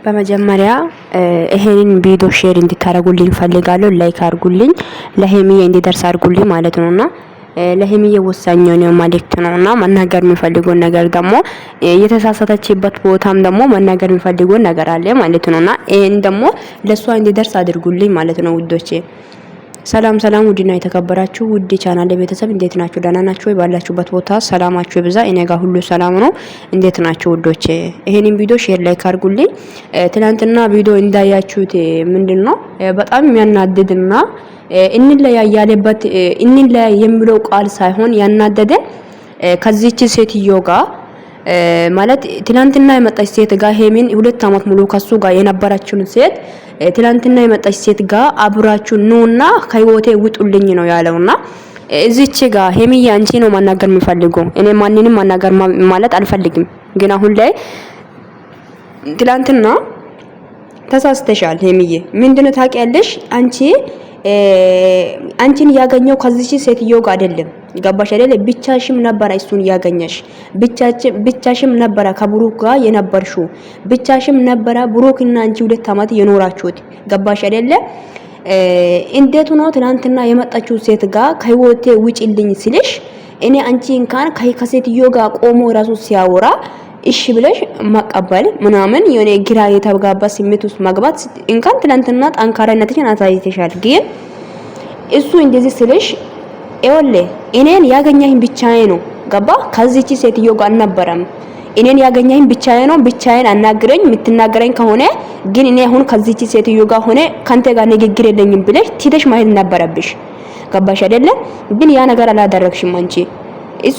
በመጀመሪያ ይሄንን ቪዲዮ ሼር እንድታረጉልኝ ፈልጋለሁ። ላይክ አርጉልኝ፣ ለሄሚዬ እንዲደርስ አርጉልኝ ማለት ነውና ለሄሚዬ ወሳኝ ነው ማለት ነውና መናገር የሚፈልገው ነገር ደግሞ የተሳሳተችበት ቦታም ደግሞ መናገር የሚፈልገው ነገር አለ ማለት ነውና ይሄን ደግሞ ለሷ እንዲደርስ አድርጉልኝ ማለት ነው ውዶቼ። ሰላም ሰላም፣ ውድና የተከበራችሁ ውድ ቻናል ቤተሰብ እንዴት ናችሁ? ደህና ናችሁ ወይ? ባላችሁበት ቦታ ሰላማችሁ ይብዛ። እኔ ጋር ሁሉ ሰላም ነው። እንዴት ናችሁ ውዶቼ? ይሄንን ቪዲዮ ሼር ላይክ አድርጉልኝ። ትናንትና ቪዲዮ እንዳያችሁት ምንድነው በጣም የሚያናድድና እንለያያለበት እንለያይ የሚለው ቃል ሳይሆን ያናደደ ከዚህች ሴትዮ ጋር ማለት ትናንትና የመጣች ሴት ጋር ሄሚን 2 አመት ሙሉ ከሱ ጋር የነበረችውን ሴት ትናንትና የመጣች ሴት ጋር አብራችሁ ኑና ከህይወቴ ውጡልኝ ነው ያለውና እዚች ጋር ሄሚዬ አንቺ ነው ማናገር የሚፈልገው። እኔ ማንንም ማናገር ማለት አልፈልግም። ግን አሁን ላይ ትናንትና ተሳስተሻል ሄሚዬ። ምንድነው ታውቂያለሽ? አንቺን ያገኘው ከዚህ ሴትዮ ጋር አይደለም። ገባሽ አይደለ? ብቻሽም ነበር እሱን ያገኘሽ። ብቻሽም ነበር ከብሩክ ጋር የነበርሽው። ብቻሽም ነበር ብሩክና አንቺ 2 አመት የኖራችሁት። ገባሽ አይደለ? እንዴት ነው ትናንትና የመጣችው ሴት ጋር ከህይወቴ ውጪልኝ ሲልሽ እኔ አንቺ እንኳን ከሴትዮ ጋር ቆሞ ራሱ ሲያወራ እሺ ብለሽ ማቀበል ምናምን የኔ ግራ የተጋባ ስሜት ውስጥ መግባት እንኳን ትናንትና ጠንካራነትሽን አሳይተሻል። ግን እሱ እንደዚህ ስለሽ ኤወለ እኔን ያገኘኝ ብቻዬ ነው። ገባ? ከዚህች ሴትዮ ጋር አልነበረም። እኔን ያገኘኝ ብቻዬ ነው። ብቻዬን አናግረኝ የምትናገረኝ ከሆነ ግን እኔ አሁን ከዚህች ሴትዮ ጋር ሆነ ካንተ ጋር ንግግር የለኝም ብለሽ ትተሽ ማሄድ ነበረብሽ። ገባሽ አይደለ? ግን ያ ነገር አላደረግሽም አንቺ።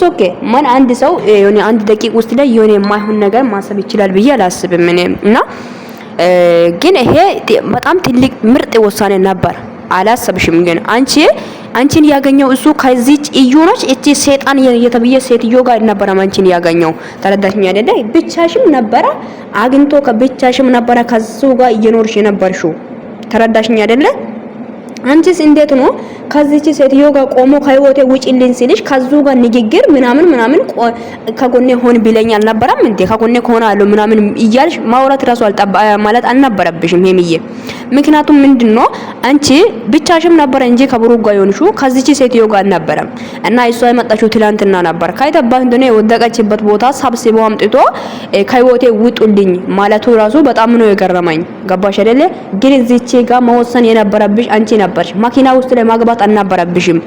ኦኬ ማን አንድ ሰው የሆነ አንድ ደቂቃ ውስጥ ላይ የሆነ የማይሆን ነገር ማሰብ ይችላል ብዬ አላስብም እኔ እና ግን ይሄ በጣም ትልቅ ምርጥ ውሳኔ ነበር። አላሰብሽም? ግን አንቺን ያገኘው እሱ ከዚች እዩ ነች። እቺ ሰይጣን የተብየ ሴትዮ ጋር ነበር አንቺን ያገኘው። ተረዳሽኝ አይደለ? ብቻሽም ነበር አግኝቶ ከብቻሽም ነበር ከሱ ጋር እየኖርሽ የነበርሽው። ተረዳሽኝ አይደለ? አንቺስ እንዴት ነው ከዚህች ሴትዮ ጋር ቆሞ ከህይወቴ ውጪልኝ ሲልሽ ከዙ ጋር ንግግር ምናምን ከጎኔ ሆን ቢለኝ አልነበረም እንዴ? ከጎኔ ሆናለሁ ምናምን እያልሽ ማውራት ራሱ ማለት አልነበረብሽም ሄሚዬ። ምክንያቱም ምንድነው አንቺ ብቻሽም ነበር እንጂ ከብሩክ ጋር የሆንሽው ከዚህች ሴትዮ ጋር አልነበረም። እና እሷ የመጣችው ትላንትና ነበር። ካይተባህ እንደሆነ የወደቀችበት ቦታ ሰብስቦ አምጥቶ ከህይወቴ ውጡልኝ ማለቱ ራሱ በጣም ነው የገረመኝ። ገባሽ አይደለ? ግን እዚህች ጋር መወሰን የነበረብሽ አንቺ ነበርሽ። ማኪና ውስጥ ላይ ማግባት አልነበረብሽም።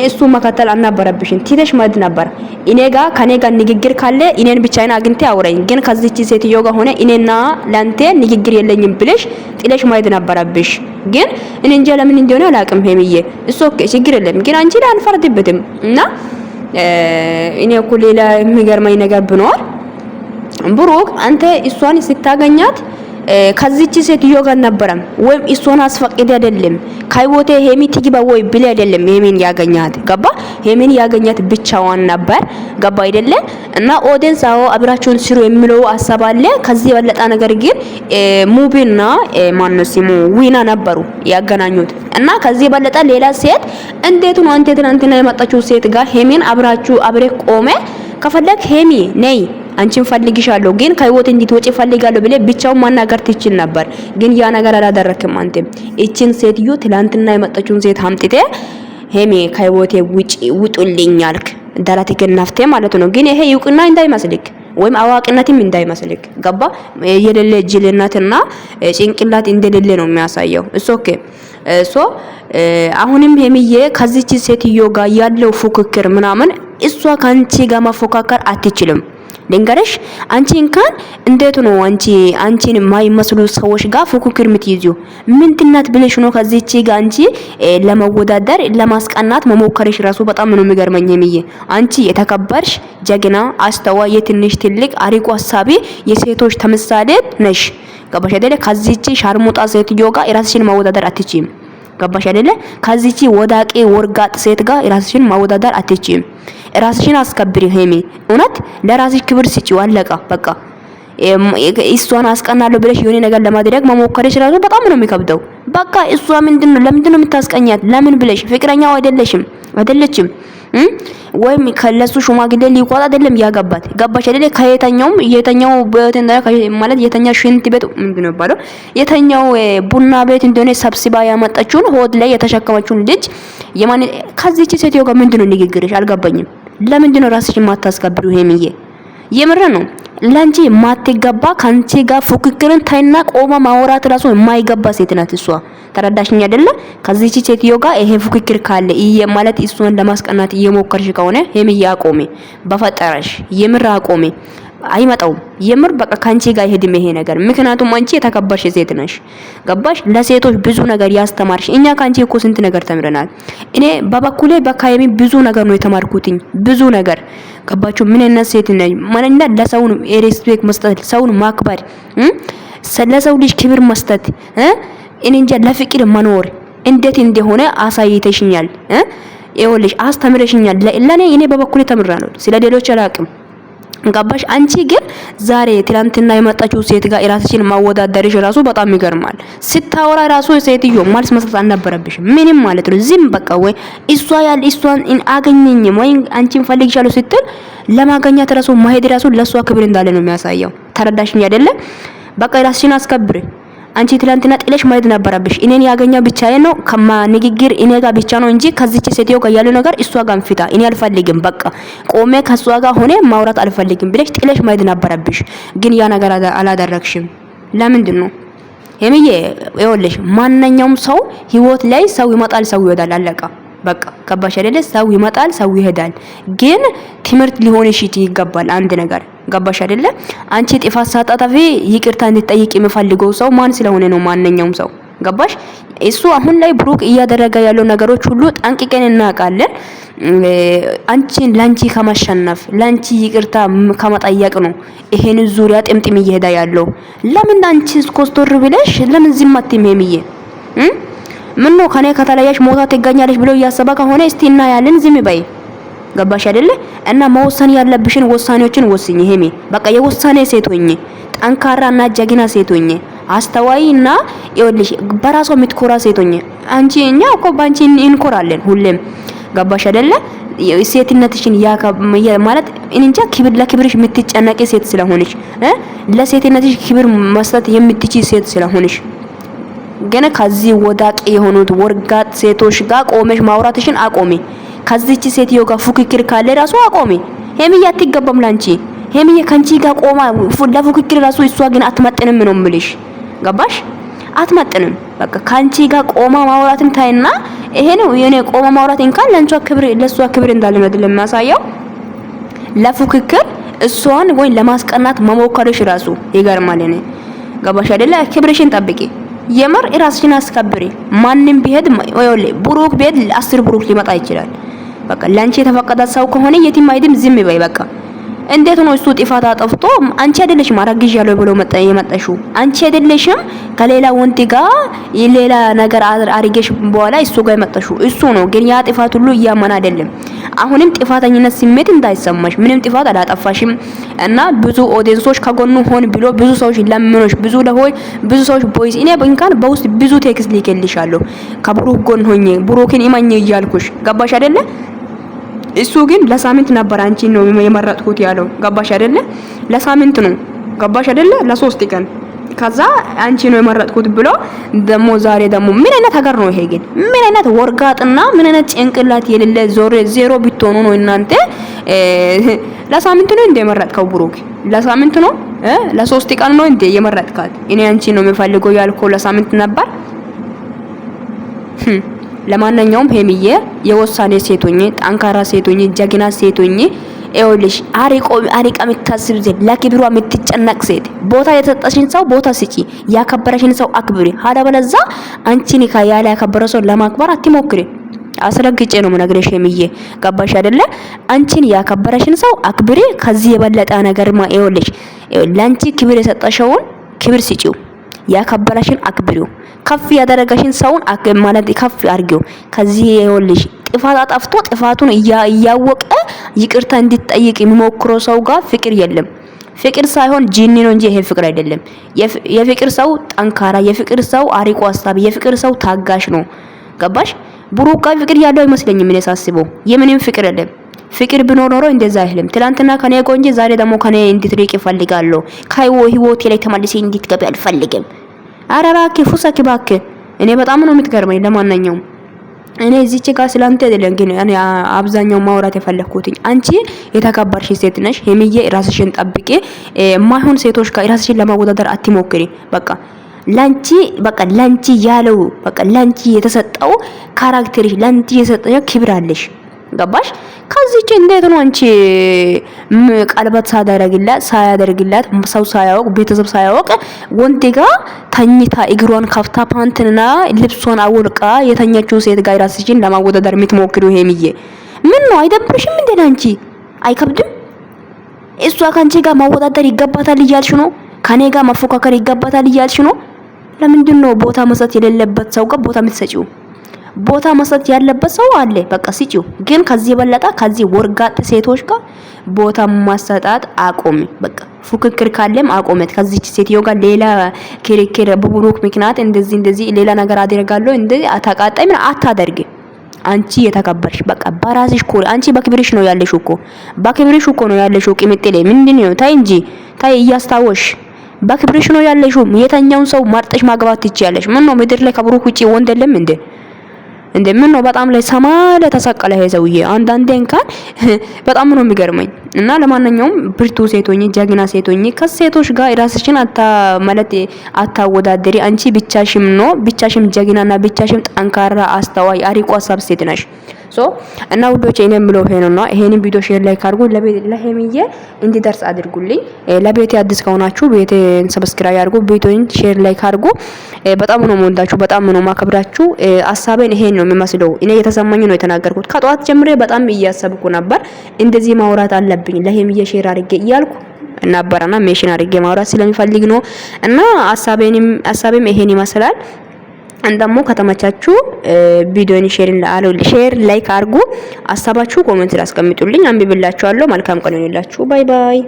እሱ መከተል አልነበረብሽም። ትተሽ ማለት ነበር። ከኔ ጋር ንግግር ካለ እኔን ብቻዬን አግኝቴ አውራኝ። ግን ከዚህች ሴትዮ ጋር ሆነ እኔና ላንተ ንግግር የለኝም ብለሽ ጥለሽ ማለት ነበረብሽ። ግን እኔ እንጃ ለምን እንደሆነ አላውቅም ሄሚዬ። ኦኬ ችግር የለም። ግን አንቺ ላይ አንፈርድበትም። እና እኔ እኮ ሌላ የሚገርመኝ ነገር ብኖር ብሩክ አንተ እሷን ስታገኛት ከዚህች ሴትዮ ጋር ነበረም ወይም እሷን አስፈቅድ አይደለም ከህይወቴ ሄሚ ትግባ ወይ ብለ አይደለም ሄሚን ያገኛት። ገባ? ሄሚን ያገኛት ብቻዋን ነበር። ገባ አይደለ? እና ኦዲየንስ አብራችሁን ስሩ የሚለው ሐሳብ አለ። ከዚህ የበለጠ ነገር ግን ሙቢና ማነው ስሙ ዊና ነበሩ ያገናኙት። እና ከዚህ የበለጠ ሌላ ሴት እንዴት ነው አንተ ትናንትና የመጣችው ሴት ጋር ሄሚን አብሬ ቆመ ከፈለክ ሄሚ ነይ አንቺን ፈልግሻለሁ ግን ከህይወት እንድትወጪ ፈልጋለሁ ብለ ብቻውን ማናገር ትችል ነበር። ግን ያ ነገር አላደረክም አንተ። እቺን ሴትዮ ትላንትና የመጣችውን ሴት አምጥቴ ሄሚ ከህይወቴ ውጡልኝ አልክ። ዳራቲከን ናፍቴ ማለት ነው። ግን ይሄ ይውቅና እንዳይመስልክ ወይም አዋቂነትም እንዳይመስልክ። ገባ? የሌለ ጅልነትና ጭንቅላት እንደሌለ ነው የሚያሳየው። ኦኬ አሁንም ሄሚዬ ከዚህች ሴትዮ ጋር ያለው ፉክክር ምናምን እሷ ካንቺ ጋር መፎካከር አትችልም። ልንገርሽ አንቺ እንኳን እንዴት ነው አንቺን የማይመስሉ ሰዎች ጋር ፉክክር የምትይዙ ምንድናት ብለሽ ነው ከዚህች ጋር አንቺ ለመወዳደር ለማስቀናት መሞከርሽ ራሱ በጣም ነው የሚገርመኝ ሄሚዬ። አንቺ የተከበርሽ ጀግና አስተዋይ የትንሽ ትልቅ አሪቆ ሐሳቢ የሴቶች ተምሳሌት ነሽ። ገባሽ አይደለ? ከዚህች ሻርሙጣ ሴትዮ ጋር ራስሽን ማወዳደር አትችይም። ገባሽ አይደለ? ከዚህች ወዳቄ ወርጋጥ ሴት ጋር ራስሽን ማወዳደር አትችይም። ራስሽን አስከብሪ ሄሚ። እውነት ለራስሽ ክብር ስጪው። አለቃ በቃ። እሷን አስቀናለሁ ብለሽ የሆነ ነገር ለማድረግ መሞከርሽ ራሱ በጣም ነው የሚከብደው። በቃ እሷ ምንድነው ለምንድነው የምታስቀኛት? ለምን ብለሽ ፍቅረኛው አይደለችም ወይም ከለሱ ሽማግሌ ሊቆጣ አይደለም ያገባት። ገባሽ አይደለ? የተኛው ቤት ማለት የተኛው ሽንት ቤት ምንድነው ባለው የተኛው ቡና ቤት እንደሆነ ሰብስባ ያመጣችውን ሆድ ላይ የተሸከመችውን ልጅ የማን ከዚህች ሴትዮ ጋር ምንድነው ንግግርሽ? አልገባኝም። ለምንድነው ራስሽን ማታስከብሩ? ሄምዬ የምር ነው ላንቺ ማትገባ ካንቺ ጋር ፉክክርን ታይና ቆማ ማውራት ራሱ የማይገባ ሴት ናት እሷ። ተረዳሽኝ አይደለ? ከዚህች ሴትዮ ጋር ይሄ ፉክክር ካለ ማለት እሷን ለማስቀናት እየሞከርሽ ከሆነ ሄምዬ አቆሚ፣ በፈጠረሽ የምር አቆሚ። አይመጣውም የምር በቃ ካንቺ ጋር ይሄድም ይሄ ነገር። ምክንያቱም አንቺ የተከበርሽ ሴት ነሽ። ገባሽ? ለሴቶች ብዙ ነገር ያስተማርሽ። እኛ ካንቺ እኮ ስንት ነገር ተምረናል። እኔ በበኩሌ በካይሚ ብዙ ነገር ነው የተማርኩትኝ፣ ብዙ ነገር ገባችሁ? ምን አይነት ሴት ነኝ ማለት ለሰው ሬስፔክት መስጠት፣ ሰውን ማክበር፣ ለሰው ልጅ ክብር መስጠት እኔ እንጃ ለፍቅር መኖር እንዴት እንደሆነ አሳይተሽኛል። ይኸውልሽ አስተምረሽኛል። እኔ በበኩሌ ተምራለሁ፣ ስለ ሌሎች አላውቅም። ገባሽ? አንቺ ግን ዛሬ ትላንትና የመጣችው ሴት ጋር ራስሽን ማወዳደርሽ ራሱ በጣም ይገርማል። ስታወራ ራሱ ሴትዮ ማለት መስጠት አልነበረብሽም ምንም ማለት ነው። ዝም በቃ ወይ እሷን አገኘኝ ወይ አንቺን ፈልግሻለሁ ስትል ለማገኛት ራሱ ማሄድ ራሱ ለሷ ክብር እንዳለ ነው የሚያሳየው። ተረዳሽኝ አይደለ? በቃ ራስሽን አስከብሪ። አንቺ ትላንትና ጥለሽ ማሄድ ነበረብሽ። እኔን ያገኘው ብቻዬ ነው ከማ ንግግር እኔ ጋር ብቻ ነው እንጂ ከዚች ሴትዮ ጋር ያለው ነገር እሷ ጋር ፍታ እኔ አልፈልግም። በቃ ቆሜ ከሷ ጋር ሆነ ማውራት አልፈልግም ብለሽ ጥለሽ ማሄድ ነበረብሽ። ግን ያ ነገር አላደረግሽም። ለምንድን ነው ሄምዬ? ይኸውልሽ ማንኛውም ሰው ህይወት ላይ ሰው ይመጣል፣ ሰው ይወዳል። አለቃ በቃ ገባሽ አይደለ? ሰው ይመጣል፣ ሰው ይሄዳል። ግን ትምህርት ሊሆንሽ ይገባል አንድ ነገር። ገባሽ አይደለ? አንቺ ጥፋት ሳታጠፊ ይቅርታ እንድትጠይቅ የሚፈልገው ሰው ማን ስለሆነ ነው? ማንኛውም ሰው ገባሽ? እሱ አሁን ላይ ብሩክ እያደረገ ያለው ነገሮች ሁሉ ጠንቅቀን እናውቃለን። አንቺን ላንቺ ከማሸነፍ ላንቺ ይቅርታ ከመጠየቅ ነው ይሄን ዙሪያ ጥምጥም እየሄዳ ያለው። ለምን አንቺ ኮስቶር ብለሽ ለምን ዝም አትይም? ሄምዬ ምን ነው ከኔ ከተለያሽ ሞታ ትገኛለሽ ብሎ እያሰበ ከሆነ እስቲ እና ያለን ዝም በይ። ገባሽ አይደለ? እና መወሰን ያለብሽን ውሳኔዎችን ወስኝ ሄሜ። በቃ የውሳኔ ሴት ሆኜ ጠንካራና ጀግና ሴት ሆኜ አስተዋይና ይኸውልሽ በራሷ የምትኮራ ሴት ሆኜ አንቺ እኛ እኮ ባንቺ እንኮራለን ሁሌም። ገባሽ አይደለ? ሴትነትሽን ማለት እንጃ ክብር ለክብርሽ የምትጨነቂ ሴት ስለሆነሽ ለሴትነትሽ ክብር መስጠት የምትችይ ሴት ስለሆነሽ ገና ከዚህ ወዳቂ የሆኑት ወርጋት ሴቶች ጋር ቆመሽ ማውራትሽን አቆሚ። ከዚህች ሴትዮ ጋር ፉክክር ካለ ራሱ አቆሚ። ሄምዬ አትገባም ላንቺ። ሄምዬ ካንቺ ጋር ቆማ ለፉክክር ራሱ እሷ ግን አትመጥንም ነው የምልሽ። ገባሽ? አትመጥንም። በቃ ካንቺ ጋር ቆማ ማውራትን ታይና ይሄ ነው የኔ ቆማ ማውራት እንኳን ለሷ ክብር እንዳለ ነው የሚያሳየው። ለፉክክር እሷን ወይ ለማስቀናት መሞከርሽ ራሱ ይገርማል። እኔ ገባሽ አይደለ? ክብርሽን ጠብቂ። የምር ራስሽን አስከብሪ። ማንንም ቢሄድ ብሩክ ቢሄድ 10 ብሩክ ሊመጣ ይችላል። በቃ ላንቺ የተፈቀደ ሰው ከሆነ የትም አይድም። ዝም በይ በቃ። እንዴት ነው እሱ ጥፋት አጠፍቶ አንቺ አይደለሽም አረግዣለሁ ብሎ የመጣሽው? አንቺ አይደለሽም ከሌላ ወንድ ጋር ሌላ ነገር አርገሽ በኋላ እሱ ጋር የመጣሽው እሱ ነው። ግን ያ ጥፋት ሁሉ እያመነ አይደለም። አሁንም ጥፋተኝነት ስሜት እንዳይሰማሽ። ምንም ጥፋት አላጠፋሽም እና ብዙ ኦዲየንሶች ከጎኑ ሆን ብሎ ብዙ ሰዎች ለምኖሽ ብዙ ሰዎች ቦይስ እኔ እንኳን በውስጥ ብዙ ቴክስት ልኬልሻለሁ ከብሩክ ጎን ሆኜ ብሩክን ኢማኝ እያልኩሽ። ገባሽ አይደለ? እሱ ግን ለሳምንት ነበር አንቺን ነው የመረጥኩት ያለው። ገባሽ አይደለ? ለሳምንት ነው። ገባሽ አይደለ? ለ3 ቀን ከዛ አንቺ ነው የመረጥኩት ብሎ ደሞ ዛሬ ደሞ ምን አይነት ሀገር ነው ይሄ? ግን ምን አይነት ወርጋጥና ምን አይነት ጭንቅላት የሌለ ዜሮ ቢትሆኑ ነው እናንተ? ለሳምንት ነው እንደ የመረጥከው ብሩክ? ለሳምንት ነው ለ3 ቀን ነው እንደ የመረጥካት? እኔ አንቺ ነው የምፈልገው ያልከው ለሳምንት ነበር። ለማንኛውም ሄምዬ የወሳኔ ሴቶኝ፣ ጠንካራ ሴቶኝ፣ ጀግና ሴቶኝ ኤውልሽ አሪቃ የምታስብ ሴት፣ ለክብሯ የምትጨነቅ ሴት፣ ቦታ የተሰጠሽን ሰው ቦታ ስጪ፣ ያከበረሽን ሰው አክብሪ። አለበለዛ አንቺን ያለ ያከበረ ሰው ለማክበር አትሞክሪ። አስረግጬ ነው የምነግርሽ ሄምዬ። ገባሽ አይደለ? አንቺን ያከበረሽን ሰው አክብሪ። ከዚህ የበለጠ ነገርማ ኤውልሽ ለአንቺ ክብር የሰጠሽውን ክብር ስጪው፣ ያከበረሽን አክብሪው። ከፍ ያደረገሽን ሰውን ማለት ከፍ አድርጊው። ከዚህ ኤውልሽ ጥፋት አጠፍቶ ጥፋቱን እያወቀ ይቅርታ እንድትጠይቅ የሚሞክረው ሰው ጋር ፍቅር የለም። ፍቅር ሳይሆን ጂኒ ነው እንጂ ይሄ ፍቅር አይደለም። የፍቅር ሰው ጠንካራ፣ የፍቅር ሰው አሪቆ አሳቢ፣ የፍቅር ሰው ታጋሽ ነው። ገባሽ? ብሩክ ጋር ፍቅር ያለው አይመስለኝም እኔ ሳስበው። የምንም ፍቅር አይደለም። ፍቅር ቢኖር ኖሮ እንደዛ አይልም። ትላንትና ከኔ ቆንጆ ዛሬ ደግሞ ከኔ እንድትርቅ ይፈልጋለሁ። ህይወቴ ላይ ተመልሼ እንድትገቢ አልፈልግም። ኧረ እባክህ ፉሰክ እባክህ። እኔ በጣም ነው የምትገርመኝ። ለማንኛውም እኔ እዚች ጋር ስላንተ አይደለም ግን እኔ አብዛኛው ማውራት የፈለኩት አንቺ የተከበርሽ ሴት ነሽ። ሄሚዬ ራስሽን ጠብቂ። ማይሆን ሴቶች ጋር ራስሽን ለማወዳደር አትሞክሪ። በቃ ላንቺ ያለው በቃ ላንቺ የተሰጠው ካራክተር ላንቺ የተሰጠው ክብር አለሽ። ገባሽ? ከዚህች እንዴት ነው አንቺ ቀለበት ሳያደርግላት ሰው ሳያውቅ ቤተሰብ ሳያውቅ ወንድ ጋር ተኝታ እግሯን ከፍታ ፓንትና ልብሷን አወልቃ የተኛችው ሴት ጋር ራስሽን ለማወዳደር የምትሞክሪው ሄሚዬ ምን ነው? አይደብርሽም እንዴ? አንቺ አይከብድም? እሷ ካንቺ ጋር ማወዳደር ይገባታል እያልሽ ነው? ከኔ ጋር መፎካከር ይገባታል እያልሽ ነው? ለምንድን ነው ቦታ መስጠት የሌለበት ሰው ጋር ቦታ የምትሰጪው? ቦታ መስጠት ያለበት ሰው አለ። በቃ ስጪው። ግን ከዚህ በለጣ ከዚህ ወርጋጥ ሴቶች ጋር ቦታ ማሰጣት አቆሚ። በቃ ፉክክር ካለም አቆመት። ከዚህ ሴትዮ ጋር ሌላ ክርክር በብሩክ ምክንያት እንደዚህ ሌላ ነገር አደርጋለሁ እንደዚህ አታቃጣይ ምን አታደርጊ። አንቺ የተከበርሽ በቃ በራስሽ ኮሪ። አንቺ በክብርሽ ነው ያለሽው እኮ በክብርሽ እኮ ነው ያለሽው። ቅምጥሌ ምንድነው? ታይ እንጂ ታይ እያስታወሽ በክብርሽ ነው ያለሽው። የተኛውን ሰው መርጠሽ ማግባት ትችያለሽ። ምን ነው ምድር ላይ ከብሩክ ውጪ ወንድ የለም እንዴ? እንደምን ነው በጣም ላይ ሰማለ ተሰቀለ ይሄ ሰውዬ። አንዳንዴ እንኳን በጣም ነው የሚገርመኝ። እና ለማንኛውም ብርቱ ሴቶኝ ጀግና ሴቶኝ ከሴቶች ጋር ራስሽን አታወዳደሪ። አንቺ ብቻሽም ጀግናና ብቻሽም ጠንካራ አስተዋይ አሪቆ ሀሳብ ሴት ነሽ። እና ውዶቼ እኔ የምለው ይሄ ነውና ይሄንን ቪዲዮ ሼር ላይክ አድርጉ፣ ለሄሚዬ እንዲደርስ አድርጉልኝ። ለቤቴ አዲስ ከሆናችሁ ቤቴን ሰብስክራይብ አድርጉ፣ ቤቴን ሼር ላይክ አድርጉ። በጣም ነው የምወዳችሁ፣ በጣም ነው ማከብራችሁ። ሀሳቤን ይሄን ነው የሚመስለው። እኔ የተሰማኝ ነው የተናገርኩት። ከጧት ጀምሬ በጣም እያሰብኩ ነበር እንደዚህ ማውራት አለብኝ ለሄሚዬ ሼር አድርጌ እያልኩ ነበርና ሜሽን አድርጌ ማውራት ስለሚፈልግ ነው። እና ሀሳቤም ይሄን ይመስላል። እንደሞ ከተመቻችሁ ቪዲዮን ሼር ላይክ አድርጉ። ሀሳባችሁ ኮሜንት ላይ አስቀምጡልኝ፣ አንብብላችኋለሁ። መልካም ቀን ይሁንላችሁ። ባይ ባይ።